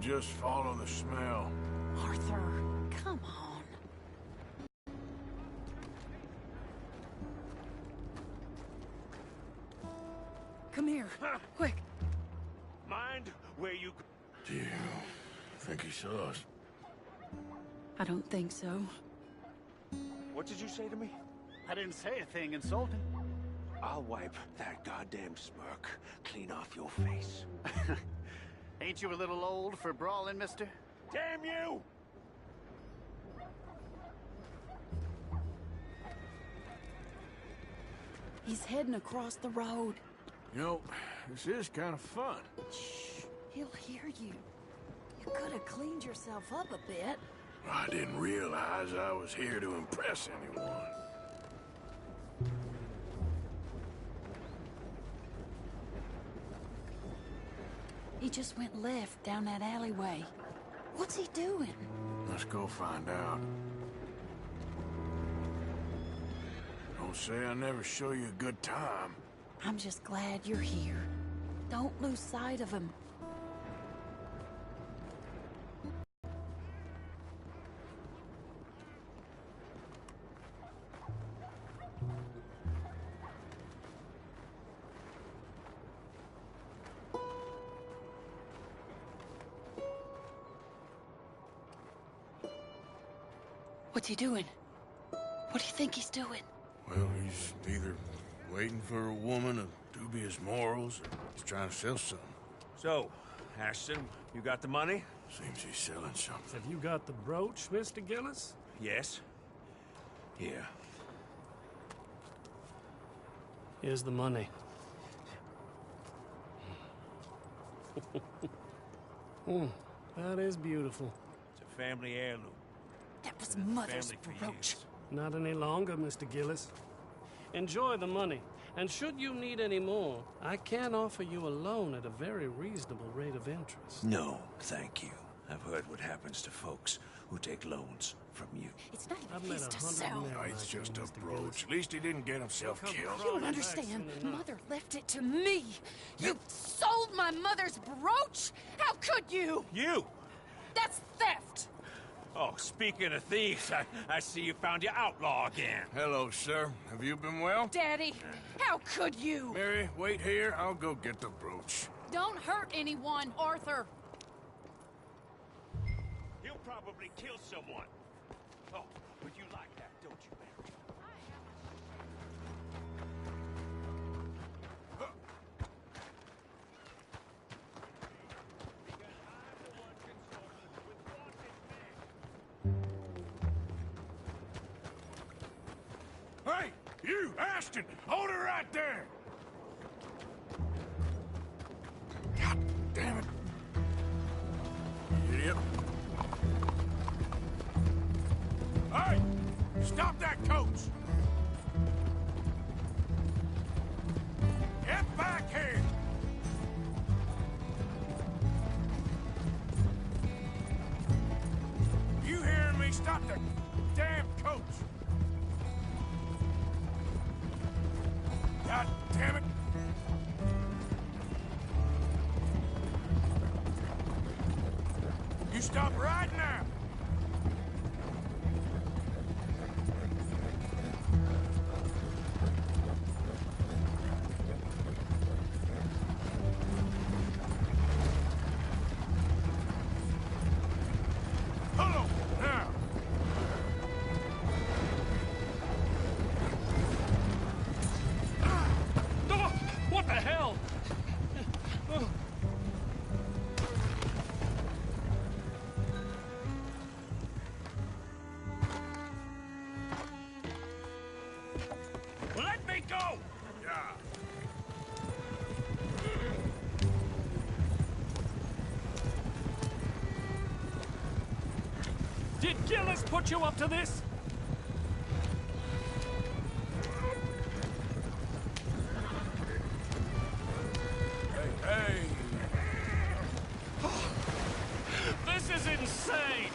just follow the smell. Arthur, come on. Come here, quick. Mind where you... Do you think he saw us? I don't think so. What did you say to me? I didn't say a thing insulting. I'll wipe that goddamn smirk clean off your face. Ain't you a little old for brawling, mister? Damn you! He's heading across the road. You know, this is kind of fun. Shh, he'll hear you. You could have cleaned yourself up a bit. I didn't realize I was here to impress anyone. He just went left down that alleyway. What's he doing? Let's go find out. Don't say I never show you a good time. I'm just glad you're here. Don't lose sight of him. What's he doing? What do you think he's doing? Well, he's either waiting for a woman of dubious morals, or he's trying to sell something. So, Ashton, you got the money? Seems he's selling something. Have you got the brooch, Mr. Gillis? Yes. Here. Here's the money. That is beautiful. It's a family heirloom. That was Been in the Mother's family for brooch. years. Not any longer, Mr. Gillis. Enjoy the money, and should you need any more, I can offer you a loan at a very reasonable rate of interest. No, thank you. I've heard what happens to folks who take loans from you. It's not I've even met his to 100 sell. men No, like it's you, just a Mr. brooch. Gillis. At least he didn't get himself He'll come killed. You don't crawling back understand. soon enough. Mother left it to me. You sold my mother's brooch? How could you? You! That's theft. Oh, speaking of thieves, I see you found your outlaw again. Hello, sir. Have you been well? Daddy, how could you? Mary, wait here. I'll go get the brooch. Don't hurt anyone, Arthur. He'll probably kill someone. Oh, but you like that, don't you, Mary? Hey, you, Ashton! Hold her right there! God damn it. Idiot. Hey! Stop that coach! Get back here! You hearing me? Stop the damn coach! God damn it! You stop right now! Hello, now! Oh, what the hell? Oh. Let me go! Yeah. Did Gillis put you up to this? Hey, hey! This is insane!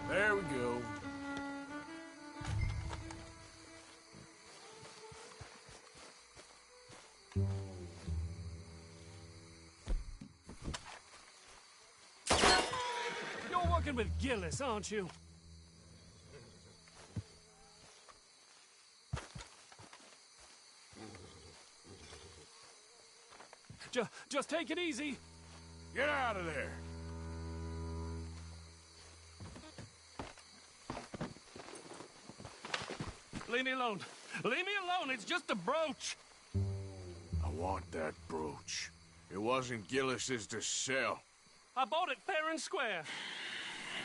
There we go. talking with Gillis, aren't you? Just take it easy. Get out of there! Leave me alone. Leave me alone. It's just a brooch. I want that brooch. It wasn't Gillis's to sell. I bought it fair and square.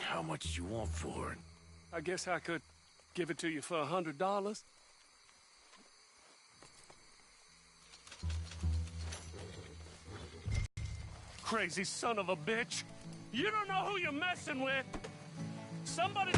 How much do you want for it? I guess I could give it to you for $100. Crazy son of a bitch. You don't know who you're messing with. Somebody...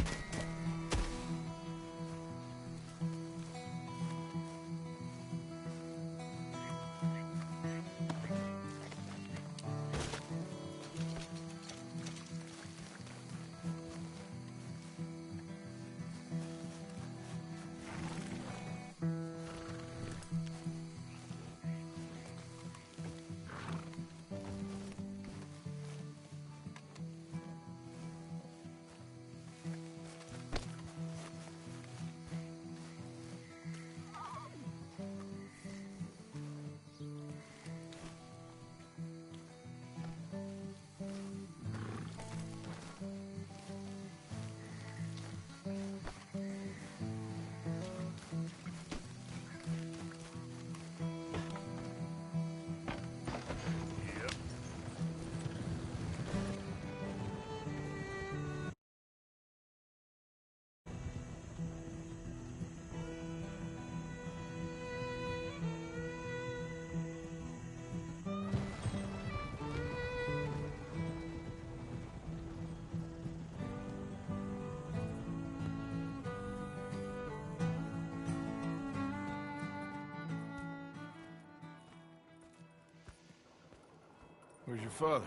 Where's your father?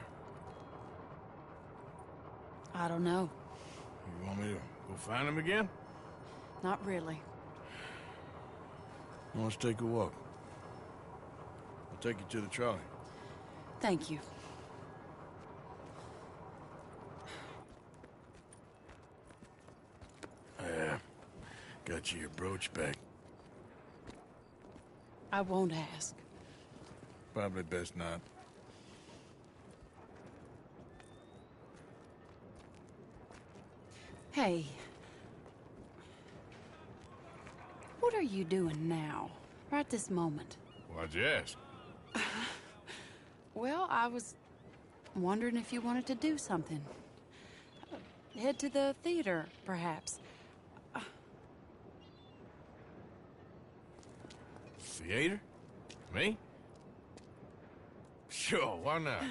I don't know. You want me to go find him again? Not really. Well, let's take a walk. I'll take you to the trolley. Thank you. Yeah. Got you your brooch back. I won't ask. Probably best not. Hey. What are you doing now? Right this moment? Why'd you ask? Well, I was wondering if you wanted to do something. Head to the theater, perhaps. Theater? Me? Sure, why not?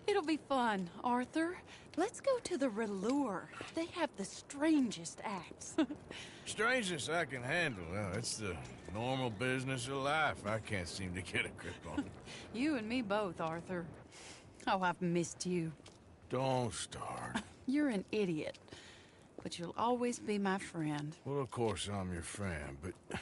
It'll be fun, Arthur. Let's go to the Relure. They have the strangest acts. Strangeness I can handle. Well, it's the normal business of life. I can't seem to get a grip on. You and me both, Arthur. Oh, I've missed you. Don't start. You're an idiot, but you'll always be my friend. Well, of course I'm your friend, but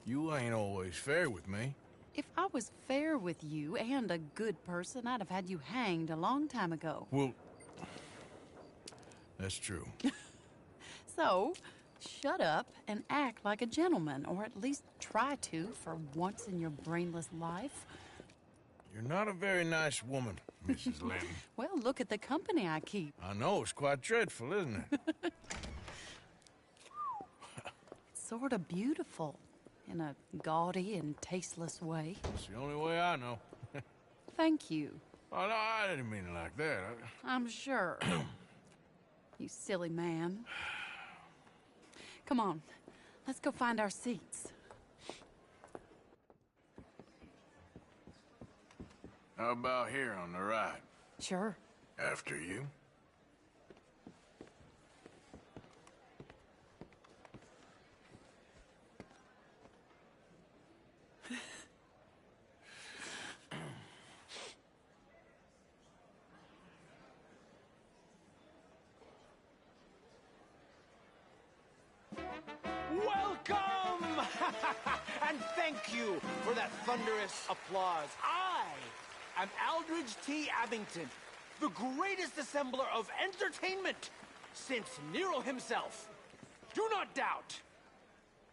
you ain't always fair with me. If I was fair with you and a good person, I'd have had you hanged a long time ago. Well, that's true. So, shut up and act like a gentleman, or at least try to for once in your brainless life. You're not a very nice woman, Mrs. Lynn. Well, look at the company I keep. I know, it's quite dreadful, isn't it? It's sort of beautiful, in a gaudy and tasteless way. It's the only way I know. Thank you. Oh, no, I didn't mean it like that. I'm sure. You silly man. Come on, let's go find our seats. How about here on the right? Sure. After you. Welcome! And thank you for that thunderous applause. I am Aldridge T. Abington, the greatest assembler of entertainment since Nero himself. Do not doubt.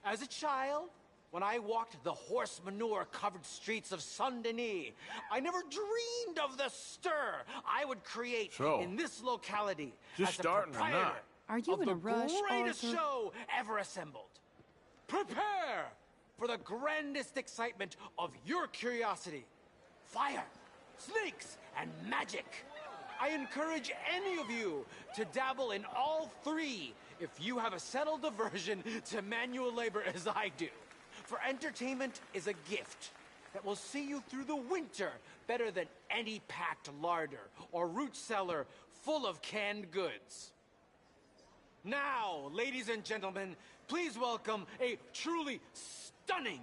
As a child, when I walked the horse manure-covered streets of Saint-Denis, I never dreamed of the stir I would create in this locality just as a starting or proprietor not? Are you of in the a rush, greatest Arthur? show ever assembled. Prepare for the grandest excitement of your curiosity. Fire, snakes, and magic. I encourage any of you to dabble in all three if you have a settled aversion to manual labor as I do. For entertainment is a gift that will see you through the winter better than any packed larder or root cellar full of canned goods. Now, ladies and gentlemen, please welcome a truly stunning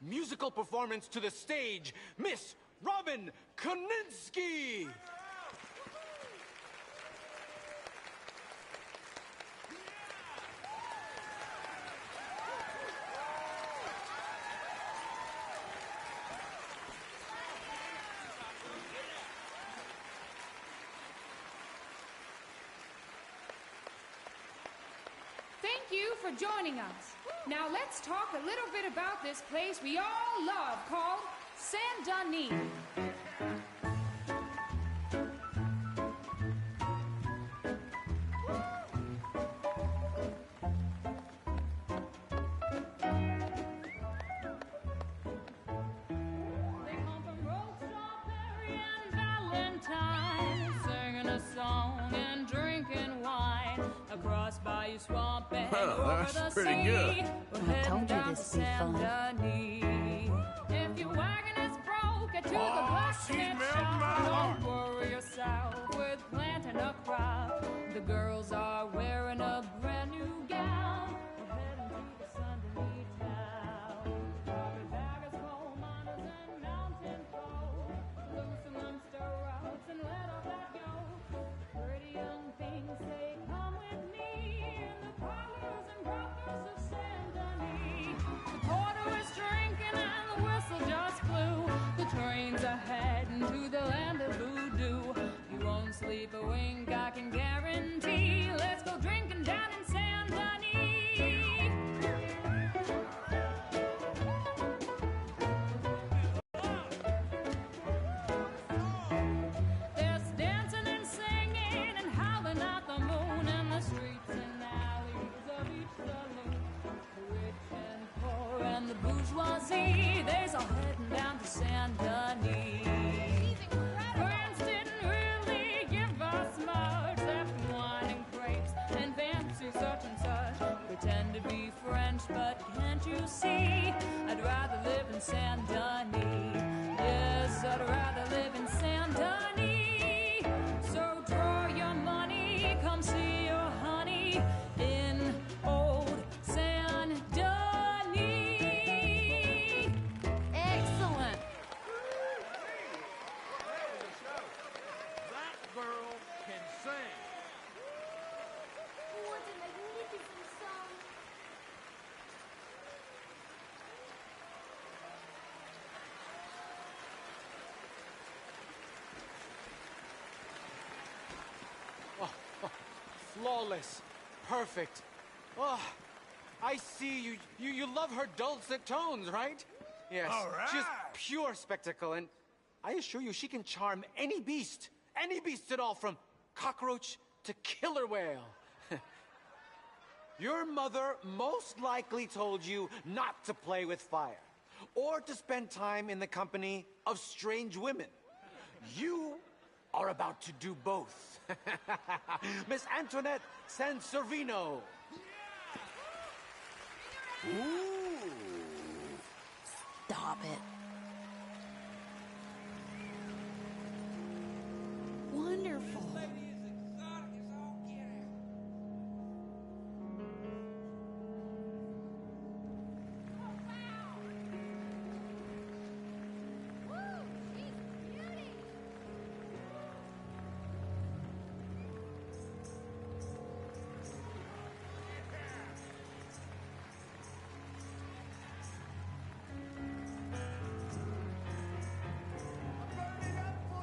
musical performance to the stage, Miss Robin Koninsky! Thank you for joining us. Now let's talk a little bit about this place we all love called Saint-Denis. They come from Rose, Strawberry, and Valentine, singing a song and drinking wine across Bayou Swamp and Well, over that's the pretty sea. good. We're I told you heading this'd down be to fun. Saint-Denis. If your wagon is broke, get to the Oh, blacksmith she's melting shop. my heart. Don't worry yourself with planting a crop. The girls are wearing a brand new gown. We're heading to the Saint-Denis town. Carpetbaggers, coal miners, and mountain folk. Loosen them stirrups and let off that yoke. Pretty young things say, come with me in the parlors and brothers of Saint-Denis. The porter is drinking and the whistle just blew. The trains are heading to the land of voodoo. You won't sleep a wink, I can guarantee. Let's go drinking down in Saint-Denis. There's dancing and singing and howling at the moon in the streets and alleys of each saloon. The rich and poor and the bourgeoisie, they's all heading down to Saint-Denis. France didn't really give us much, except wine and grapes and fancy such and such. Pretend to be French, but can't you see? I'd rather live in Saint-Denis. Yes, I'd rather live in Saint-Denis. So draw your money, come see your honey in old Saint-Denis. Excellent. That girl can sing. What a magnificent song! Flawless. Perfect. Oh, I see you love her dulcet tones, right? Yes. All right. She's pure spectacle, and I assure you she can charm any beast at all, from cockroach to killer whale. Your mother most likely told you not to play with fire, or to spend time in the company of strange women. You are about to do both. Miss Antoinette Sanservino. Stop it. Wonderful.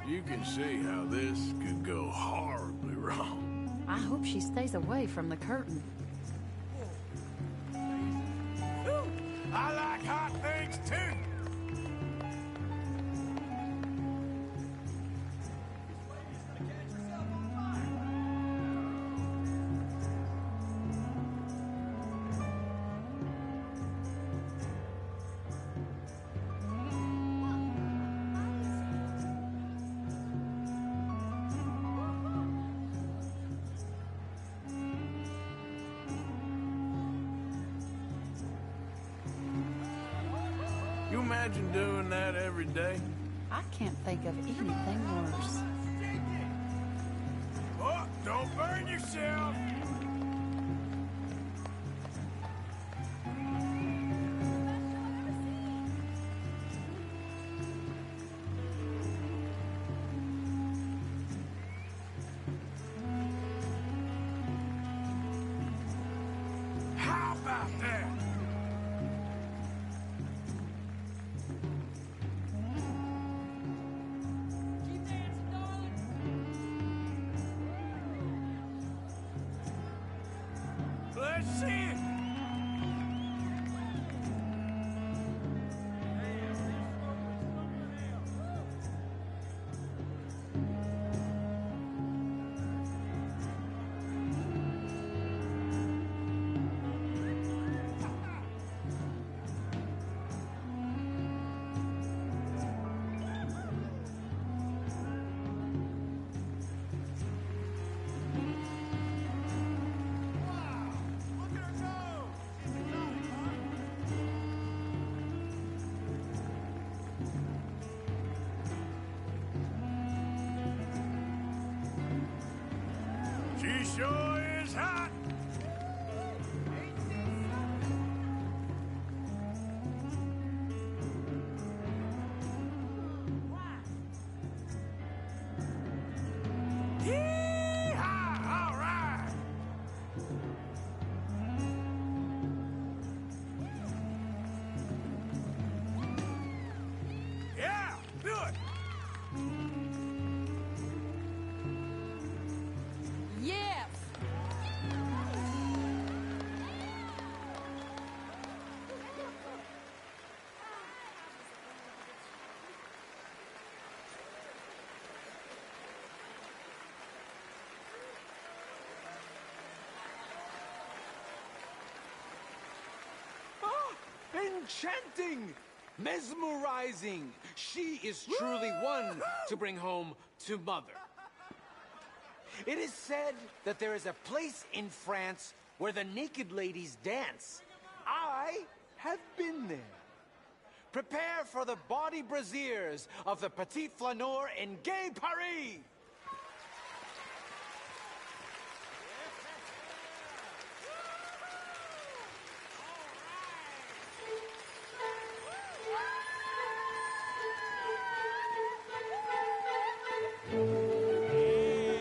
You can see how this could go horribly wrong. I hope she stays away from the curtain. I like hot things too. You imagine doing that every day? I can't think of anything worse. Oh, don't burn yourself! How about that? Let's see it! She sure is hot! Yee-haw! All right! Yeah, do it! Yes! Enchanting! Mesmerizing! She is truly one to bring home to mother. It is said that there is a place in France where the naked ladies dance. I have been there. Prepare for the bawdy brassiers of the Petit Flaneur in Gay Paris!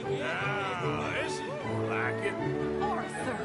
Now, this is more like it. Arthur!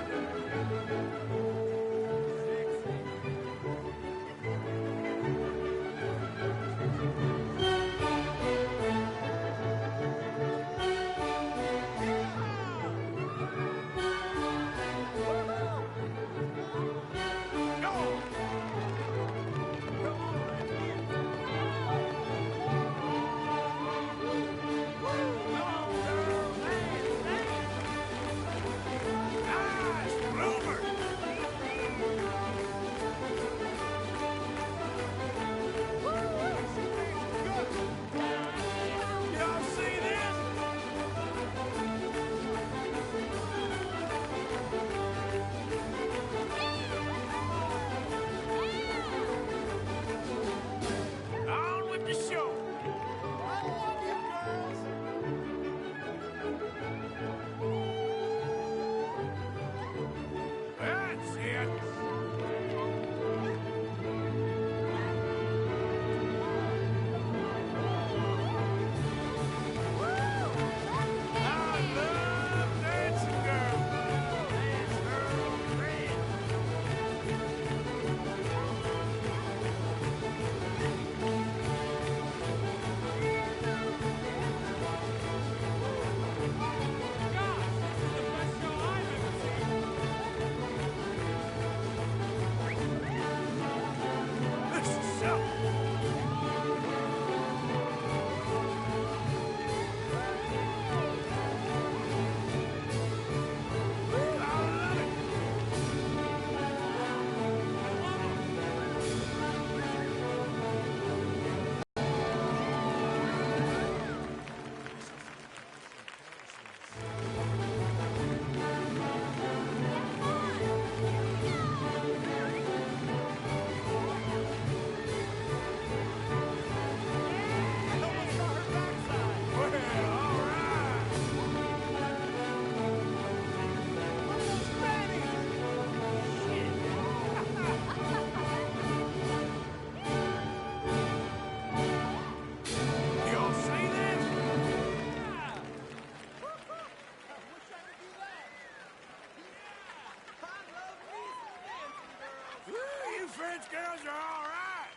French girls are all right.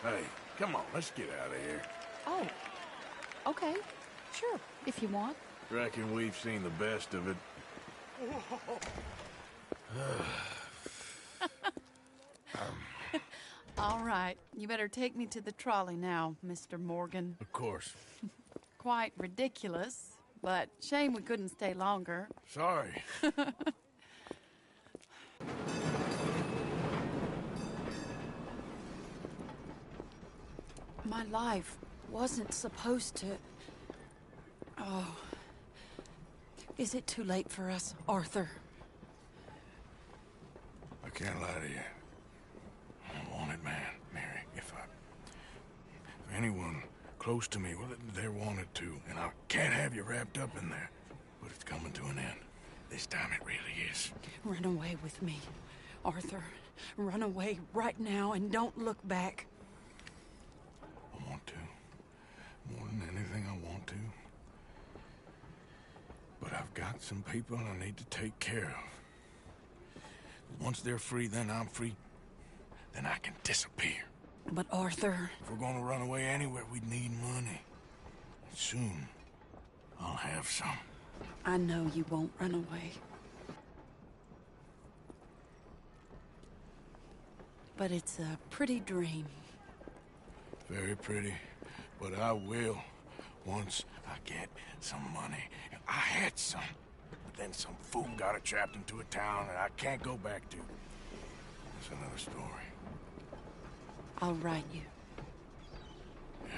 Hey, come on, let's get out of here. Oh, okay. Sure, if you want. Reckon we've seen the best of it. All right, you better take me to the trolley now, Mr. Morgan. Of course. Quite ridiculous, but shame we couldn't stay longer. Sorry. My life wasn't supposed to... Oh. Is it too late for us, Arthur? I can't lie to you. I'm a wanted man, Mary. If anyone close to me, well, they're wanted too, and I can't have you wrapped up in there. But it's coming to an end. This time it really is. Run away with me, Arthur. Run away right now and don't look back. I want to. More than anything, I want to. But I've got some people I need to take care of. Once they're free, then I'm free. Then I can disappear. But Arthur... If we're gonna run away anywhere, we'd need money. And soon, I'll have some. I know you won't run away. But it's a pretty dream. Very pretty. But I will, once I get some money. I had some. But then some fool got it trapped into a town that I can't go back to. That's another story. I'll write you. Yeah.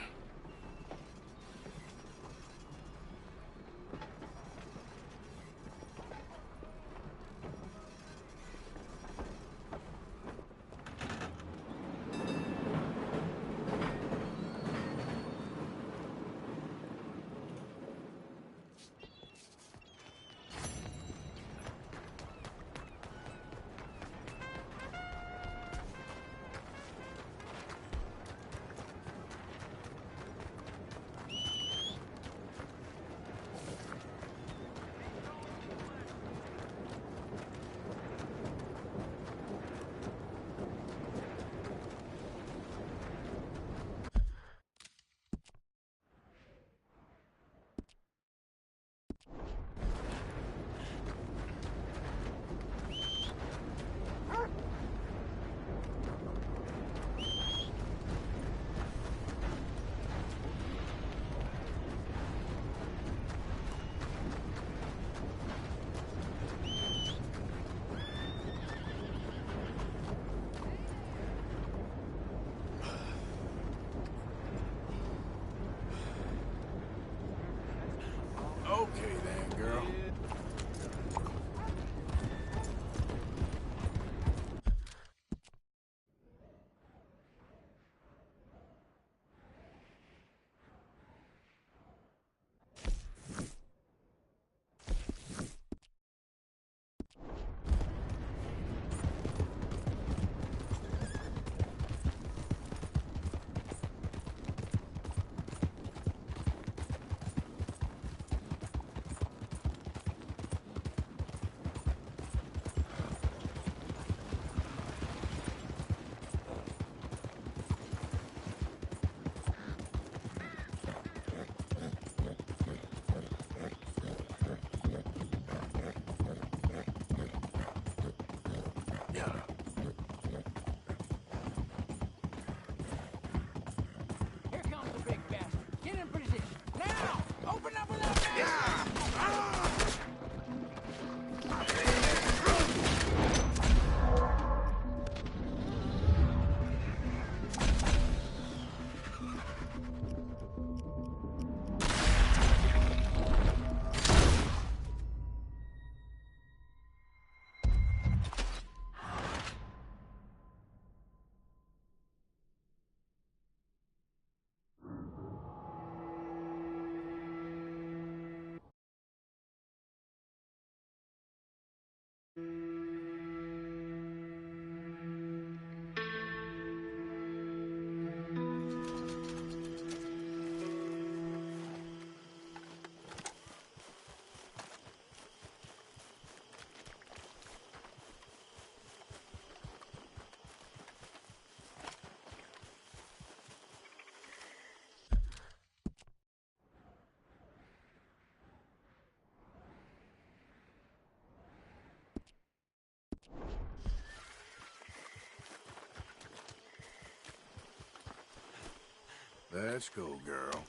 Let's go, girl.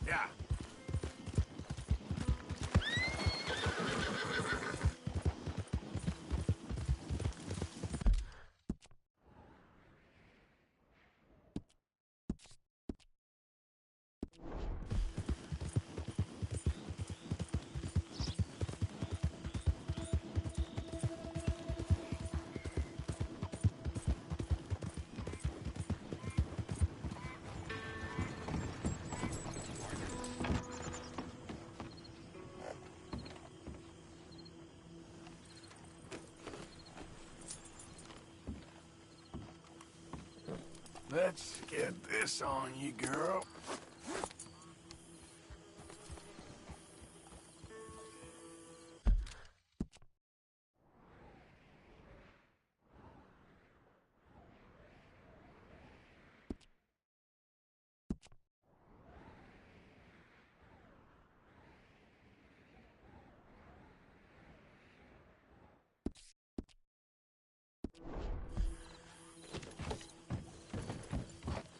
Yeah. Let's get this on you, girl.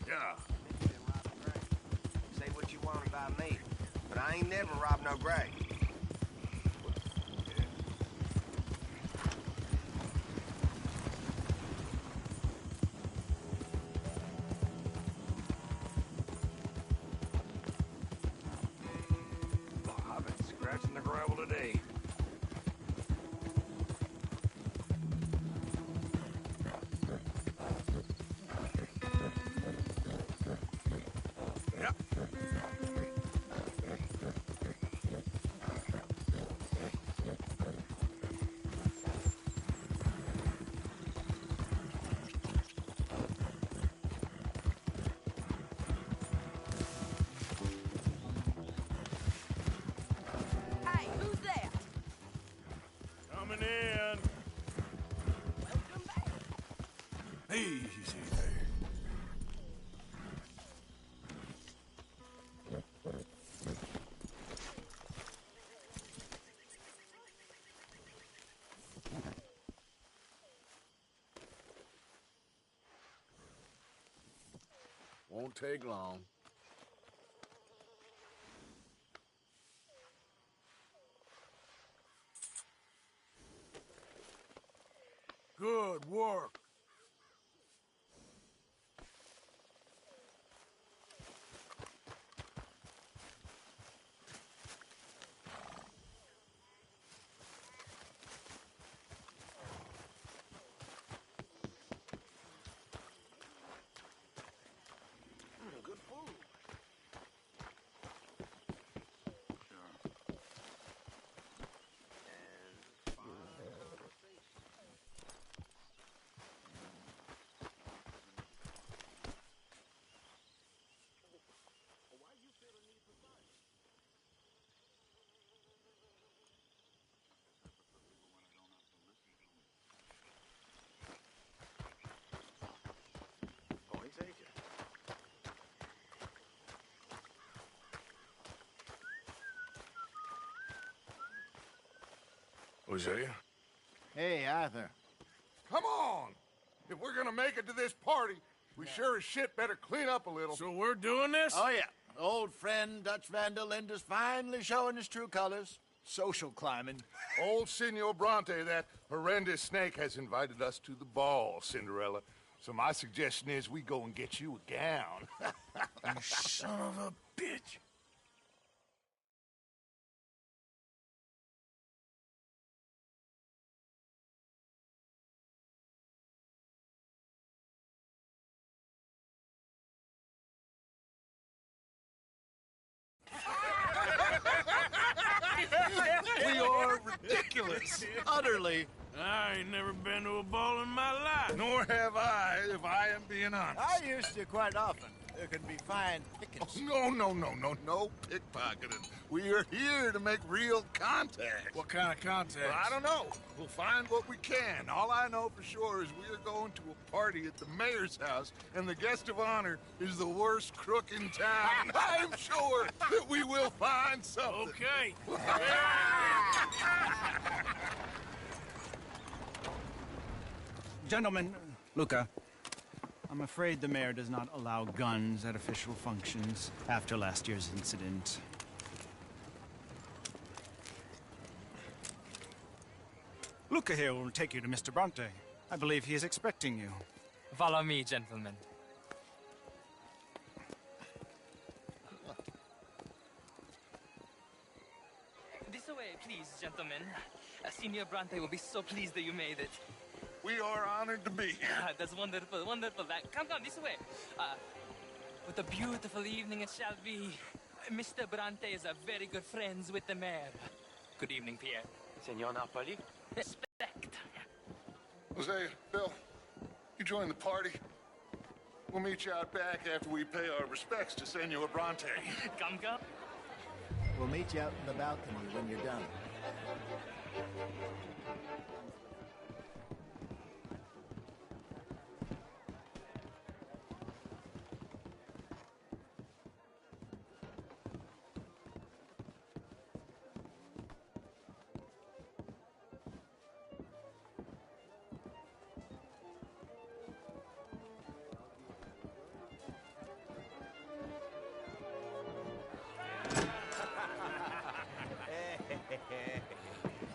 Yeah. Say what you want about me, but I ain't never robbed no grave. Oh, I've been scratching the gravel today. Yep. Hey, who's that? Coming in. Welcome back. Easy there. Won't take long. Good work. Good food. Oh, he's agent. Hosea? Hey, Arthur. Come on! If we're gonna make it to this party, we sure as shit better clean up a little. So we're doing this? Oh, yeah. Old friend Dutch Van der Linde's finally showing his true colors. Social climbing. Old Senor Bronte, that horrendous snake, has invited us to the ball, Cinderella. So my suggestion is we go and get you a gown. You son of a bitch. We are ridiculous. Utterly. I ain't never been to a ball in my life. Nor have I, if I am being honest. I used to quite often. There can be fine pickings. No pickpocketing. We are here to make real contact. What kind of contact? Well, I don't know. We'll find what we can. All I know for sure is we are going to a party at the mayor's house, and the guest of honor is the worst crook in town. I'm sure that we will find something. Okay. Gentlemen, Luca, I'm afraid the mayor does not allow guns at official functions after last year's incident. Luca here will take you to Mr. Bronte. I believe he is expecting you. Follow me, gentlemen. This way, please, gentlemen. Senior Bronte will be so pleased that you made it. We are honored to be here. That's wonderful, wonderful. Come, this way. What a beautiful evening it shall be. Mr. Bronte is a very good friends with the mayor. Good evening, Pierre. Senor Napoli? Respect. Jose, Bill, you join the party. We'll meet you out back after we pay our respects to Senor Bronte. Come. We'll meet you out in the balcony when you're done.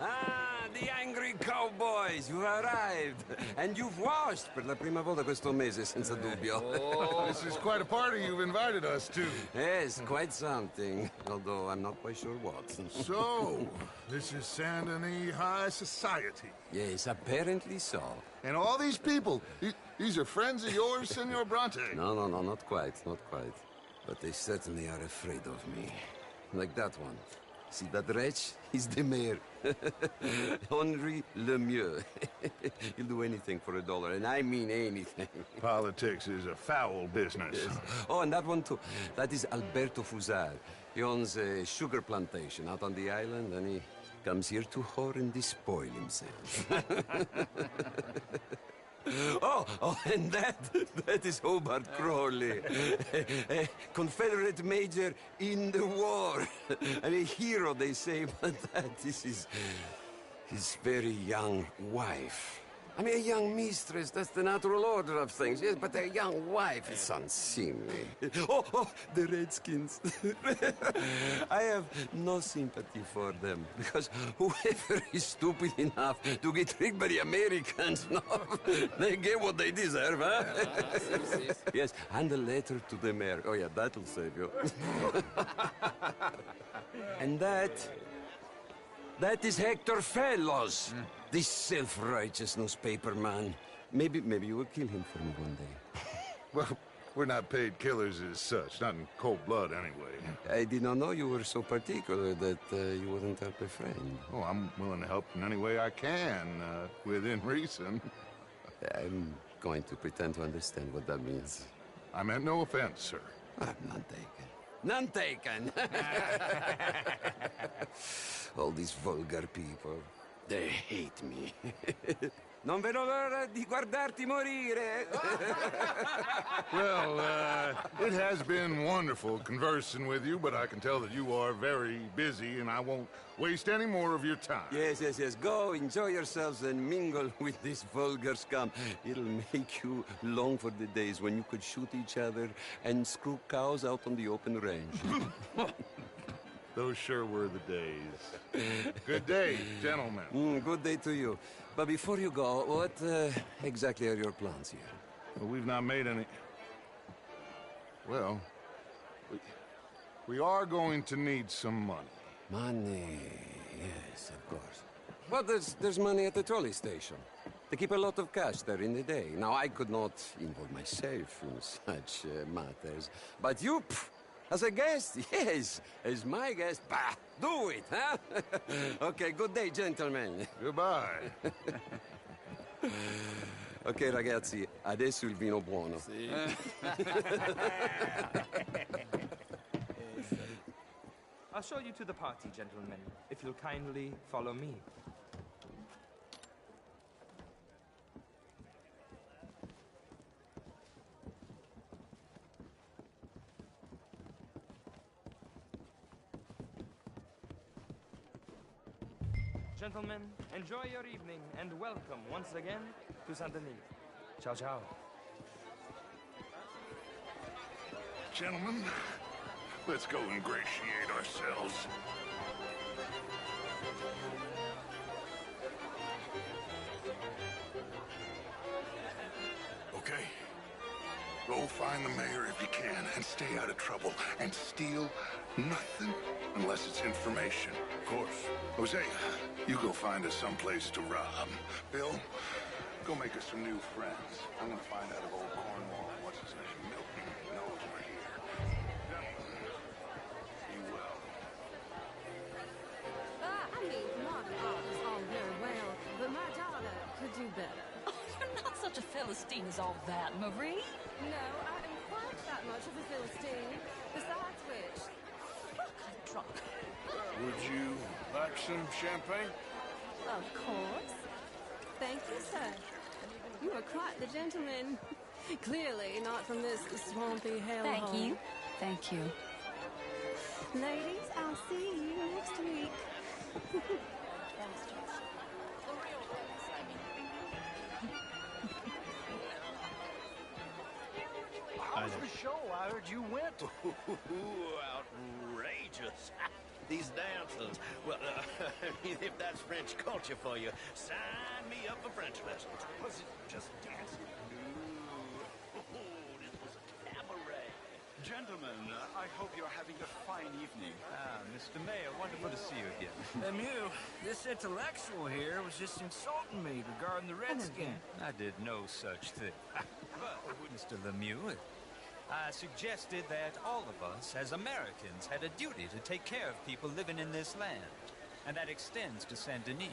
Ah, the angry cowboys, you arrived. And you've washed per la prima volta questo mese, senza dubbio. This is quite a party you've invited us to. Yes, quite something. Although I'm not quite sure what. So, this is Saint Denis High Society. Yes, apparently so. And all these people, these are friends of yours, Senor Bronte? No, not quite, not quite. But they certainly are afraid of me. Like that one. See that wretch? He's the mayor. Henri Lemieux. He'll do anything for $1, and I mean anything. Politics is a foul business. Yes. Oh, and that one too. That is Alberto Fusar. He owns a sugar plantation out on the island, and he comes here to whore and despoil himself. Oh, and that is Hobart Crawley, a Confederate major in the war. And a hero, they say, but that is his very young wife. I mean, a young mistress, that's the natural order of things, yes, but a young wife is unseemly. Oh, the Redskins. I have no sympathy for them, because whoever is stupid enough to get tricked by the Americans, no, they get what they deserve, huh? Yes, and a letter to the mayor. Oh, yeah, that'll save you. And that is Hector Fellows. This self-righteous newspaper man. Maybe you will kill him for me one day. Well, we're not paid killers as such, not in cold blood anyway. I did not know you were so particular that you wouldn't help a friend. Oh, I'm willing to help in any way I can, within reason. I'm going to pretend to understand what that means. I meant no offense, sir. None taken. None taken! All these vulgar people. They hate me. Non vedo l'ora di guardarti morire. Well, it has been wonderful conversing with you, but I can tell that you are very busy, and I won't waste any more of your time. Yes. Go, enjoy yourselves, and mingle with this vulgar scum. It'll make you long for the days when you could shoot each other and screw cows out on the open range. Those sure were the days. Good day, gentlemen. Good day to you. But before you go, what exactly are your plans here? Well, we've not made any... Well, we are going to need some money. Money, yes, of course. Well, there's money at the trolley station. They keep a lot of cash there in the day. Now, I could not involve myself in such matters. But you... As a guest? Yes. As my guest? Bah! Do it, huh? Okay, good day, gentlemen. Goodbye. Ok, ragazzi, adesso il vino buono. Sì. I'll show you to the party, gentlemen, if you'll kindly follow me. Gentlemen, enjoy your evening and welcome once again to Saint Denis. Ciao, ciao. Gentlemen, let's go ingratiate ourselves. Okay? Go find the mayor if you can, and stay out of trouble. And steal nothing unless it's information. Of course. Hosea, you go find us someplace to rob. Bill, go make us some new friends. I'm gonna find out if old Cornwall, what's his name, Milton, knows we're here. Gentlemen, be well. I mean, modern art is all very well, but my daughter could do better. Oh, you're not such a Philistine as all that, Marie. No, I am quite that much of a Philistine. Besides which, I'm drunk. Would you like some champagne? of course. Thank you, sir. You are quite the gentleman. Clearly not from this swampy hellhole. Thank you. Thank you. Ladies, I'll see you next week. How's the show? I heard you went. Outrageous. These dances. Well, if that's French culture for you, sign me up for French lessons. Was it just dancing? No. This was a cabaret. Gentlemen, I hope you're having a fine evening. Ah, Mr. Mayor, wonderful to see you again. Lemieux, this intellectual here was just insulting me regarding the Redskin. I did no such thing. But, Mr. Lemieux, I suggested that all of us, as Americans, had a duty to take care of people living in this land. And that extends to Saint Denis.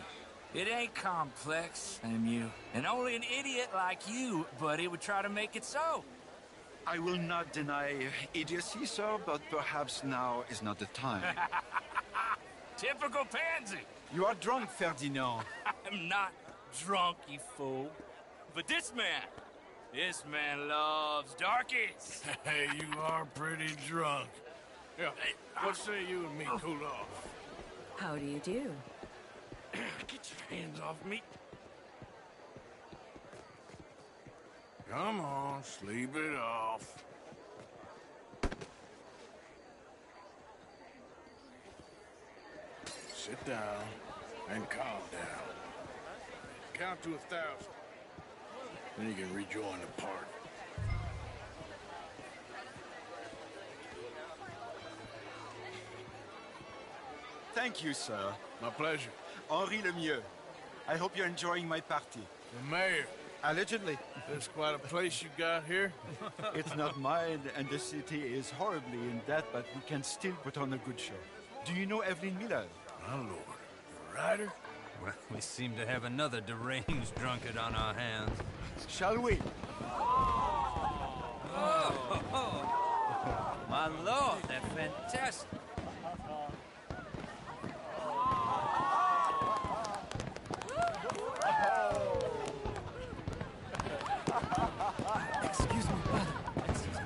It ain't complex, Lemieux. And only an idiot like you, buddy, would try to make it so. I will not deny idiocy, sir, but perhaps now is not the time. Typical pansy. You are drunk, Ferdinand. I'm not drunk, you fool. But this man loves darkies. Hey, you are pretty drunk. Yeah, what say you and me cool off? How do you do? Get your hands off me. Come on, sleep it off. Sit down and calm down. Count to 1,000. Then you can rejoin the party. Thank you, sir. My pleasure. Henri Lemieux. I hope you're enjoying my party. The mayor. Allegedly. That's quite a place you got here. It's not mine, and the city is horribly in debt, but we can still put on a good show. Do you know Evelyn Miller? My lord. The writer? Well, we seem to have another deranged drunkard on our hands. Shall we? Oh, my lord, they're fantastic. Excuse me, brother. Excuse me,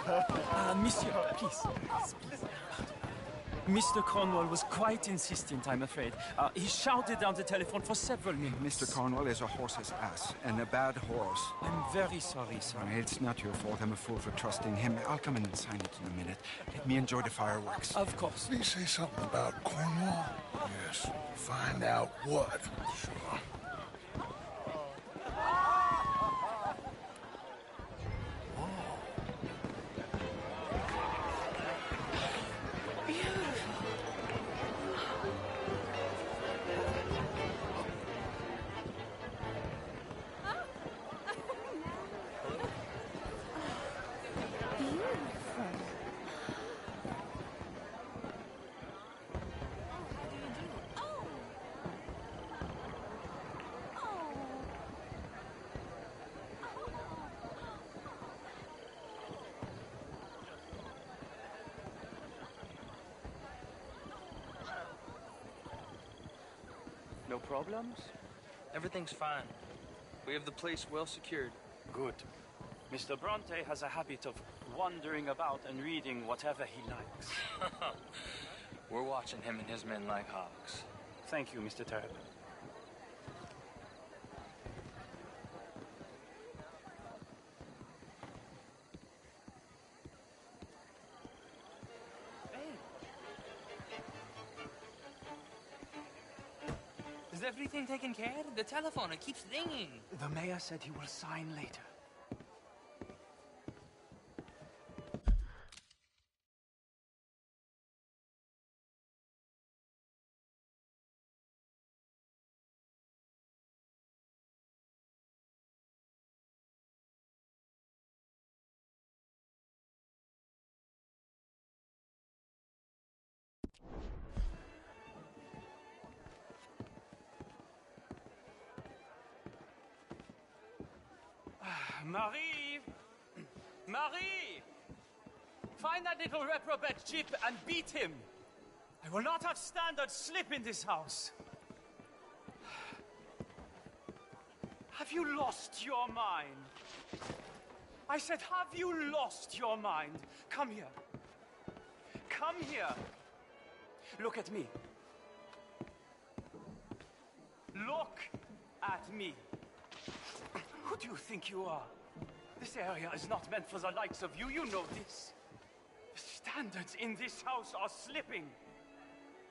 brother. Monsieur, please. Please. Mr. Cornwall was quite insistent, I'm afraid. He shouted down the telephone for several minutes. Mr. Cornwall is a horse's ass, and a bad horse. I'm very sorry, sir. It's not your fault. I'm a fool for trusting him. I'll come in and sign it in a minute. Let me enjoy the fireworks. Of course. Did he say something about Cornwall? Yes. Find out what. Sure. No problems? Everything's fine. We have the place well secured. Good. Mr. Bronte has a habit of wandering about and reading whatever he likes. We're watching him and his men like hawks. Thank you, Mr. Terrapin. everything taken care of? The telephone, it keeps ringing. The mayor said he will sign later. Marie! Marie! Find that little reprobate Chip and beat him. I will not have standard slip in this house. Have you lost your mind? I said, have you lost your mind? Come here. Come here. Look at me. Look at me. Who do you think you are? This area is not meant for the likes of you. You know this. The standards in this house are slipping.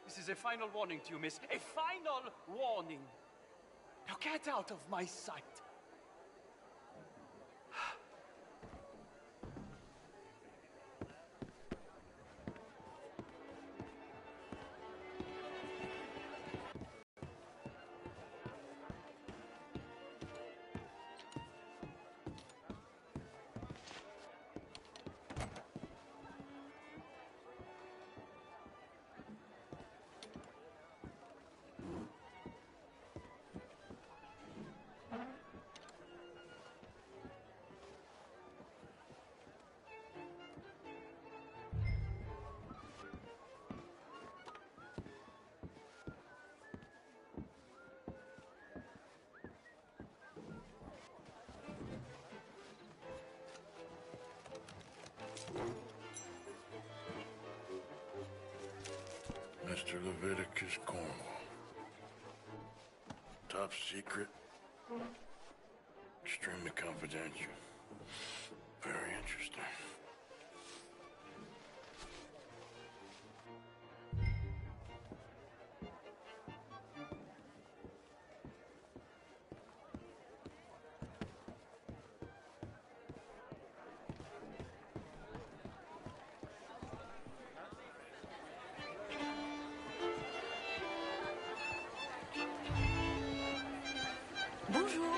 This is a final warning to you, miss. A final warning. Now get out of my sight. Mr. Leviticus Cornwall. Top secret. Extremely confidential. Very interesting. Bonjour.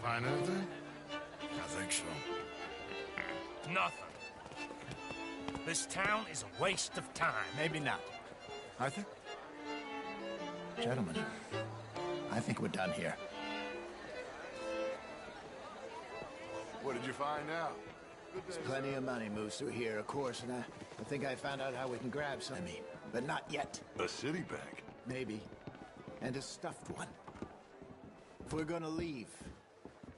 Find anything? I think so. Nothing. This town is a waste of time. Maybe not. Arthur? Gentlemen, I think we're done here. What did you find out? There's plenty of money moves through here, of course, and I think I found out how we can grab some. But not yet. A city bank? Maybe. And a stuffed one. If we're gonna leave,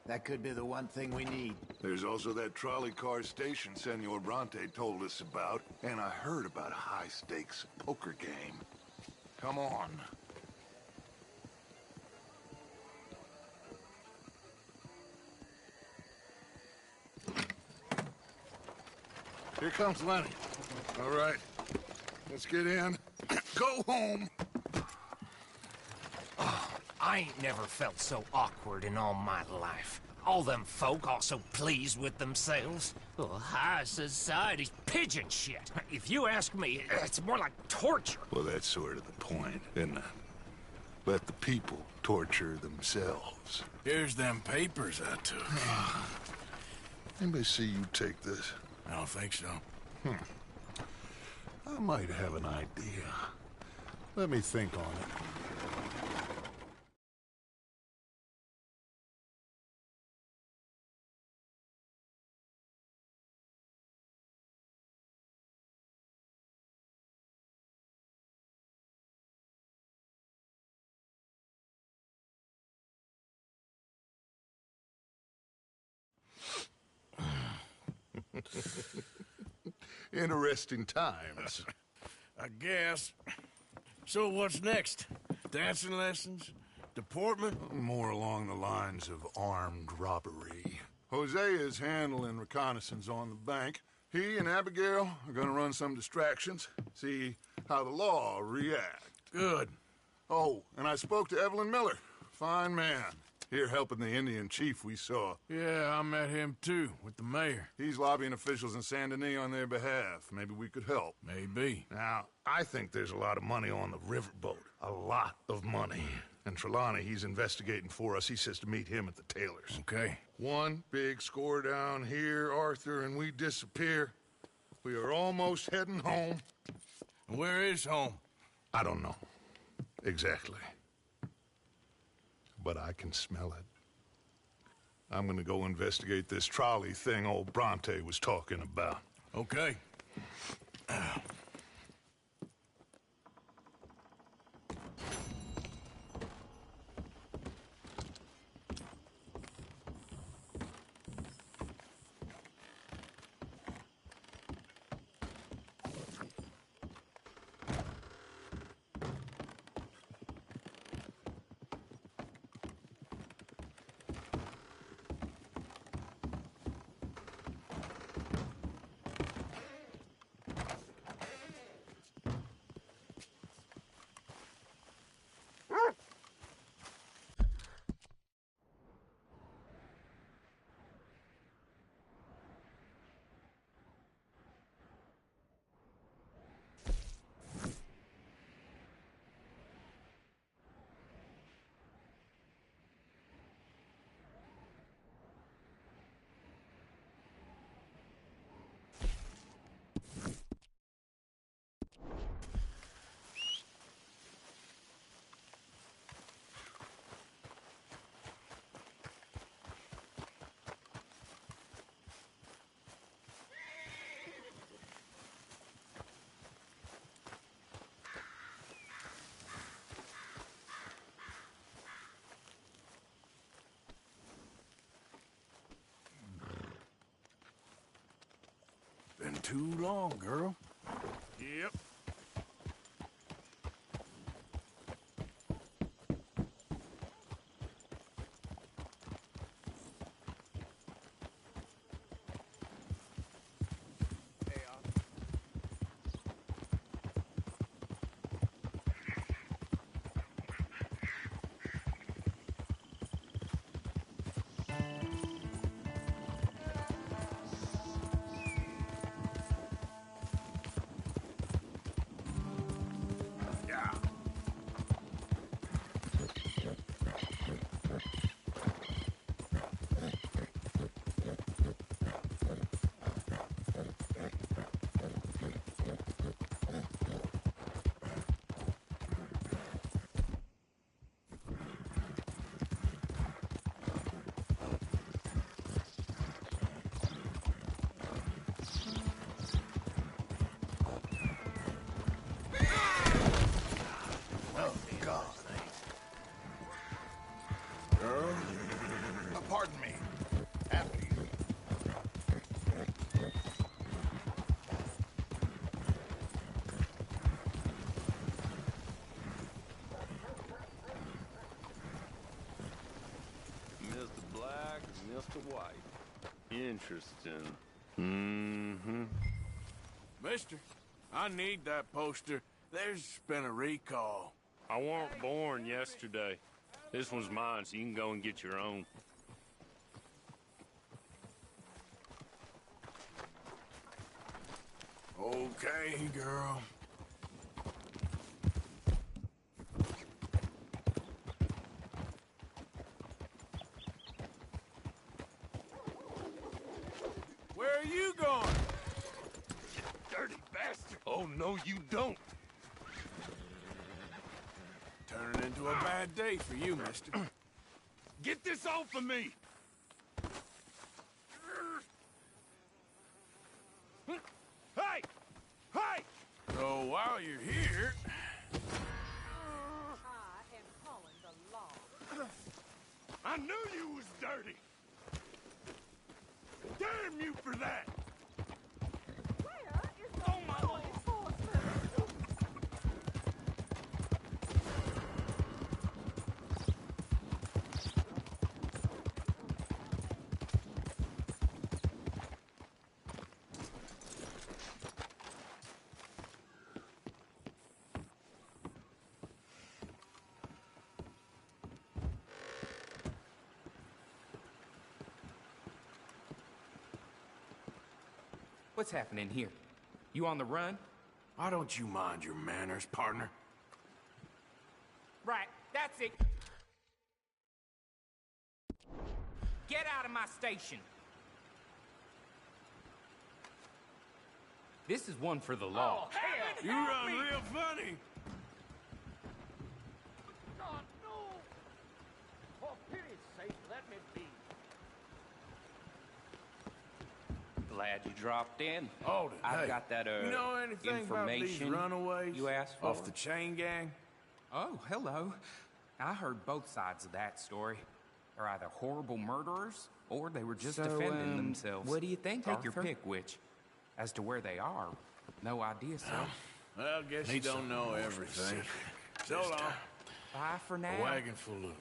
that could be the one thing we need. There's also that trolley car station Senor Bronte told us about, and I heard about a high-stakes poker game. Come on. Here comes Lenny. All right, let's get in. Go home. I ain't never felt so awkward in all my life. All them folk all so pleased with themselves. Oh, high society's pigeon shit. If you ask me, it's more like torture. Well, that's sort of the point, isn't it? Let the people torture themselves. Here's them papers I took. Anybody see you take this? I don't think so. I might have an idea. Let me think on it. Interesting times. I guess. So what's next? Dancing lessons? Deportment? More along the lines of armed robbery. Hosea is handling reconnaissance on the bank. He and Abigail are gonna run some distractions. See how the law react. Good. Oh, and I spoke to Evelyn Miller. Fine man. Here helping the Indian chief we saw. Yeah, I met him too, with the mayor. He's lobbying officials in Saint Denis on their behalf. Maybe we could help. Maybe. Now, I think there's a lot of money on the riverboat. A lot of money. And Trelawney, he's investigating for us. He says to meet him at the Taylor's. Okay. One big score down here, Arthur, and we disappear. We are almost heading home. Where is home? I don't know. Exactly. But I can smell it. I'm gonna go investigate this trolley thing old Bronte was talking about. Okay. Been too long, girl. Yep. Pardon me. After you. Mr. Black, Mr. White. Interesting. Mm-hmm. Mister, I need that poster. There's been a recall. I weren't born yesterday. This one's mine, so you can go and get your own. Okay, girl. Where are you going? You dirty bastard! Oh, no, you don't. Turning into a bad day for you, mister. Get this off of me! Hey! Hey! So while you're here... I am calling the law. I knew you was dirty! Damn you for that! Where is the law enforcement? What's happening here? You on the run? Why don't you mind your manners, partner? Right, that's it. Get out of my station. This is one for the law. Oh, you run real funny. God, no! For pity's sake, let me be. Glad you dropped in. Hold it. I've Hey, got that, you know anything about these information runaways you asked for? off the chain gang? Oh, hello. I heard both sides of that story. They're either horrible murderers, or they were just defending themselves. What do you think, Take your pick, which. As to where they are, no idea, sir. Well, I guess you don't know everything. So long. Bye for now. A wagon full of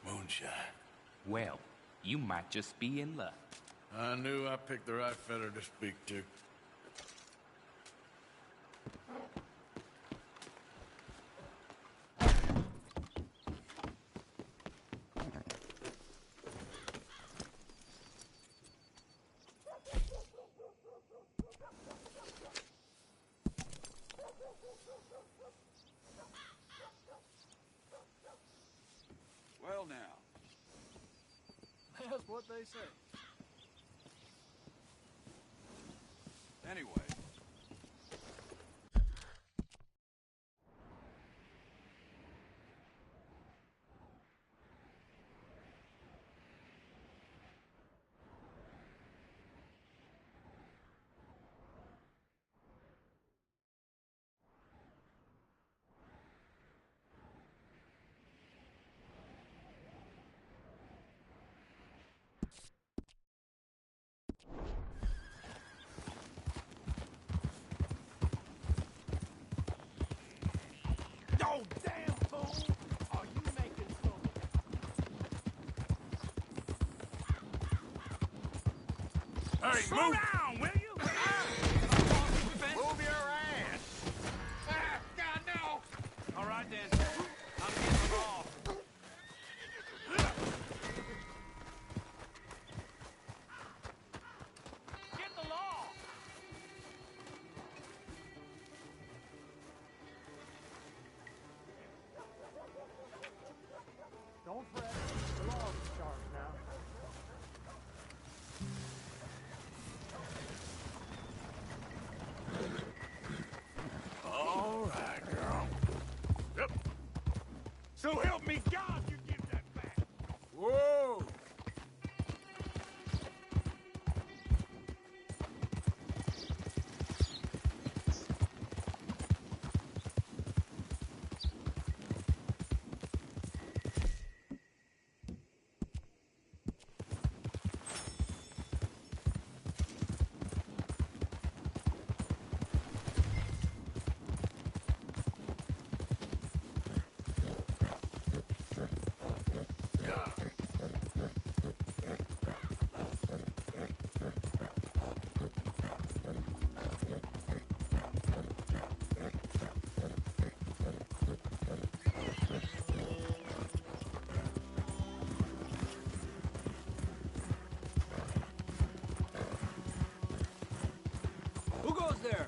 moonshine. Well, you might just be in luck. I knew I picked the right fella to speak to. Well, now. That's what they say. Anyway. Oh, damn fool! Are you making trouble? Hey, Slow move! down, will you? Move your ass! Ah, God, no! All right, then. I'm getting off. Get the law! Don't fret. The law's in charge now. All right, girl. Yep. So help me God, you give that back! Whoa! Who goes there?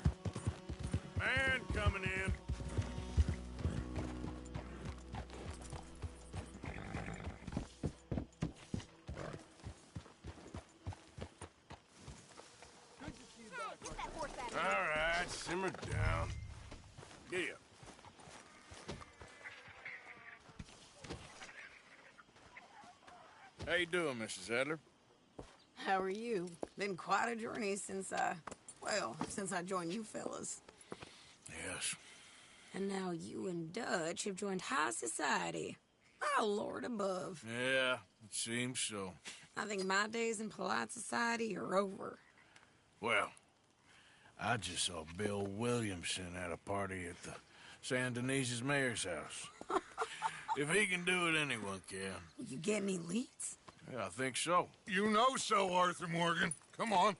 Man coming in. All right, simmer down. Yeah. How you doing, Mrs. Adler? How are you? Been quite a journey since I joined you fellas. Yes. And now you and Dutch have joined high society. Oh, Lord above. Yeah, it seems so. I think my days in polite society are over. Well, I just saw Bill Williamson at a party at the San Denise's mayor's house. If he can do it, anyone can. You get any leads? Yeah, I think so. You know so, Arthur Morgan. Come on.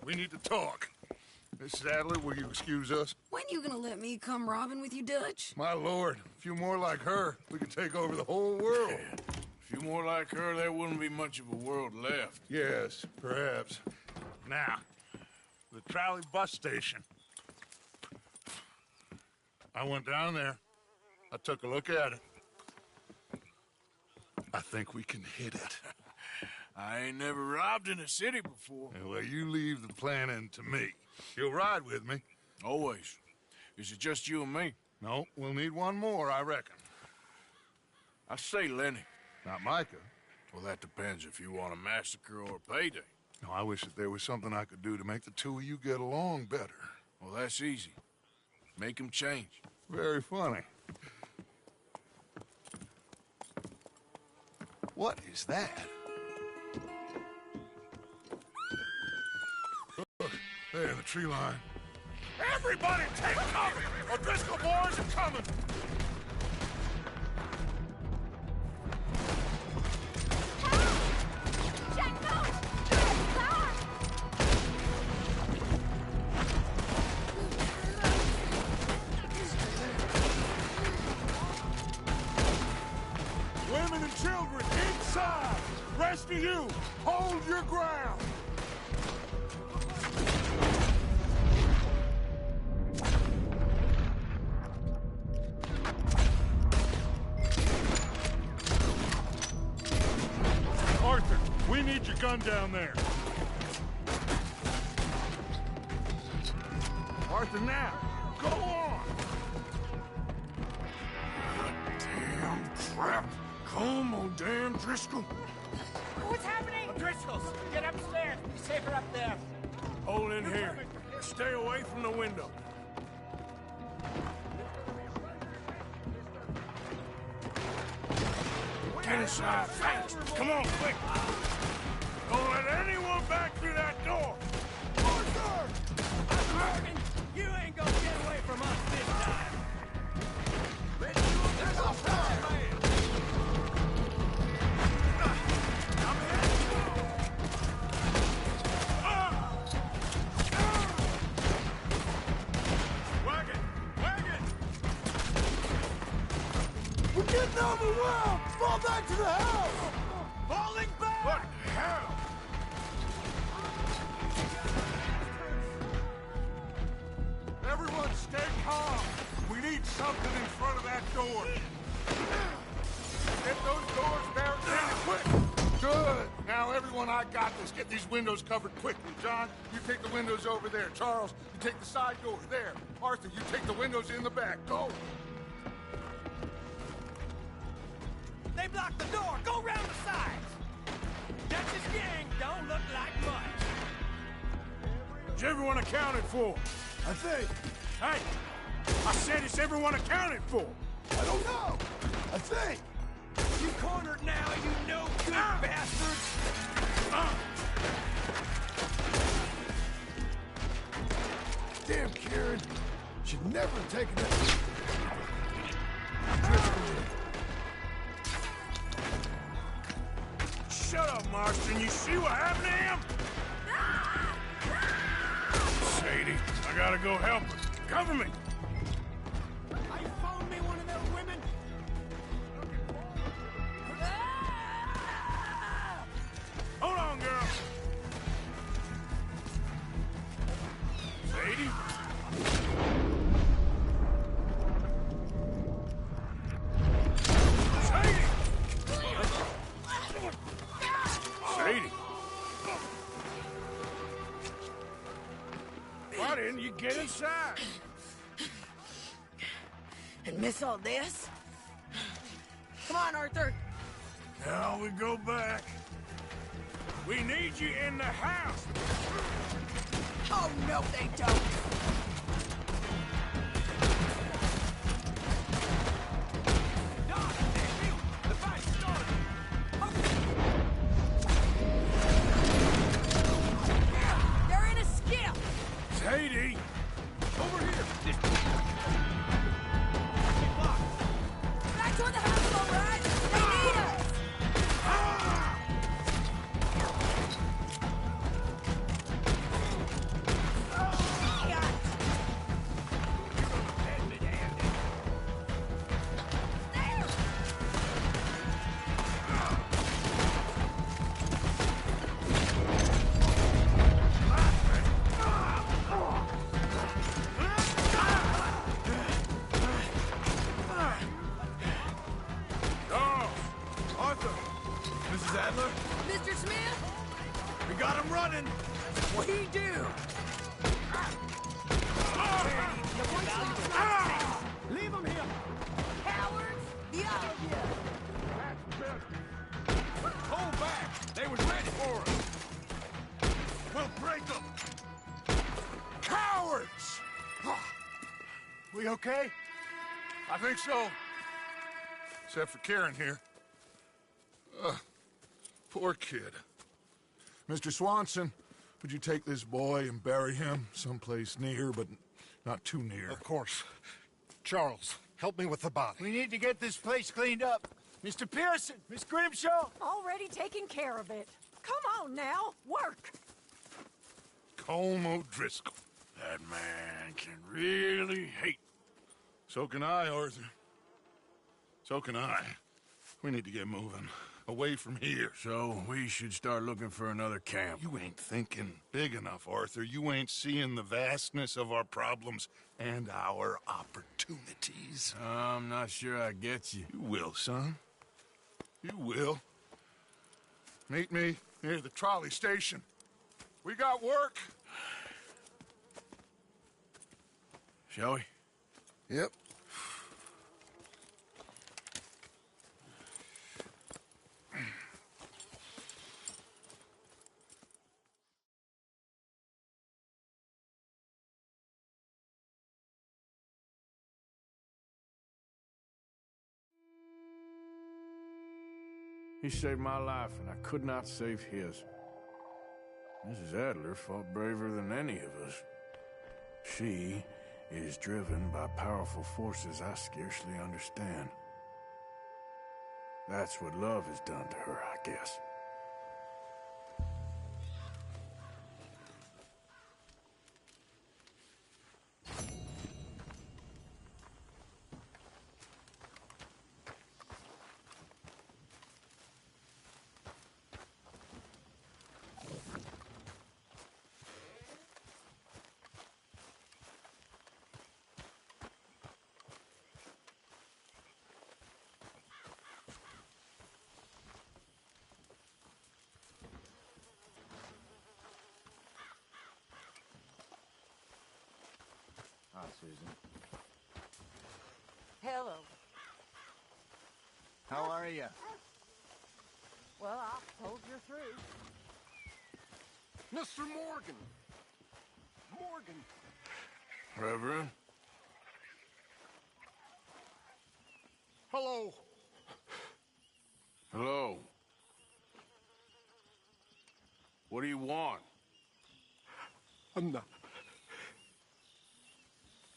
We need to talk. Miss Adler, will you excuse us? When you gonna let me come robbing with you, Dutch? My lord, a few more like her, we could take over the whole world. A few more like her, there wouldn't be much of a world left. Yes, perhaps. Now, the trolley bus station. I went down there. I took a look at it. I think we can hit it. I ain't never robbed in a city before. Yeah, well, you leave the planning to me. You'll ride with me? Always. Is it just you and me? No, we'll need one more, I reckon. I say Lenny. Not Micah. Well, that depends if you want a massacre or a payday. No, I wish that there was something I could do to make the two of you get along better. Well, that's easy. Make them change. Very funny. What is that? Look, there in the tree line. Everybody take cover! O'Driscoll boys are coming! Women and children inside! Rest of you, hold your ground! Arthur, we need your gun down there. Arthur, now, go on! Damn crap! Come on, damn Driscoll! What's happening? O'Driscolls, get upstairs. Be safer up there. Hold in here. Stay away from the window. Get inside fast. Come on, quick. Don't let anyone back through that door. Arthur! You ain't gonna get away from us this time. There's a fire, man. We're getting overwhelmed! Fall back to the house! Falling back! What the hell? Everyone stay calm. We need something in front of that door. Get those doors barricaded quick. Good. Now, everyone, I got this. Get these windows covered quickly. John, you take the windows over there. Charles, you take the side door there. Arthur, you take the windows in the back. Go. They blocked the door. Go round the sides. Dutch's gang don't look like much. Is everyone accounted for? I think. Hey! I said it's everyone accounted for! I don't know. I think. You cornered now, you no good bastards. Damn, Kieran. Should never have taken it. Shut up, Marston. You see what happened to him? Sadie, I gotta go help her. Cover me! I phoned me one of those women. Hold on, girl. Sadie? Sadie! Why didn't you get inside? And miss all this? Come on, Arthur. Now we go back. We need you in the house. Oh, no, they don't. They're in a skiff. Sadie! Over here. Back toward the house, all right? They need us. Smith? We got him running! We do! Leave him here! Cowards! The other of you! That's better! Hold back! They was ready for us! We'll break them! Cowards! We okay? I think so. Except for Karen here. Poor kid. Mr. Swanson, would you take this boy and bury him someplace near, but not too near? Of course. Charles, help me with the body. We need to get this place cleaned up. Mr. Pearson, Miss Grimshaw. Already taking care of it. Come on now, work. Colm O'Driscoll. That man can really hate. So can I, Arthur. So can I. We need to get moving. Away from here. So we should start looking for another camp. You ain't thinking big enough, Arthur. You ain't seeing the vastness of our problems and our opportunities. I'm not sure I get you. You will, son. You will. Meet me near the trolley station. We got work. Shall we? Yep. He saved my life, and I could not save his. Mrs. Adler fought braver than any of us. She is driven by powerful forces I scarcely understand. That's what love has done to her, I guess. Hi, Susan. Hello. How are you? Well, I suppose you're through. Mr. Morgan! Morgan! Reverend? Hello. Hello. What do you want?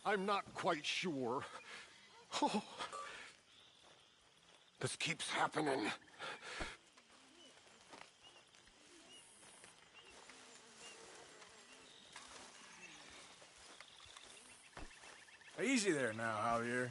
I'm not quite sure. Oh, this keeps happening. Easy there now, Javier.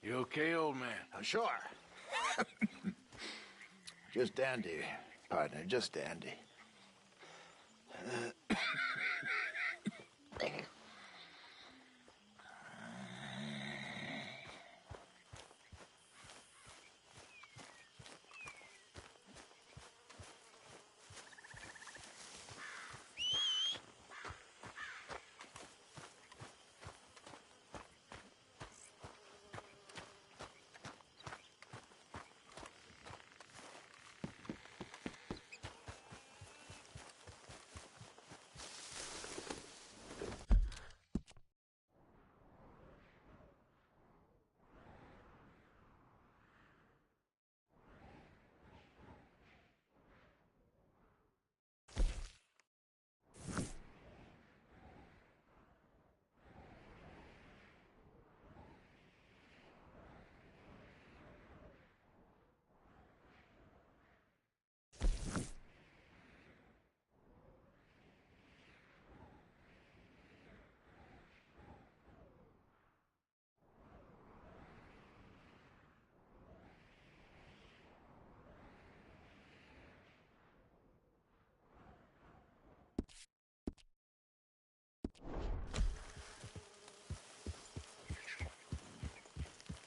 You okay, old man? Sure. Just dandy, partner, just dandy.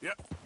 Yep.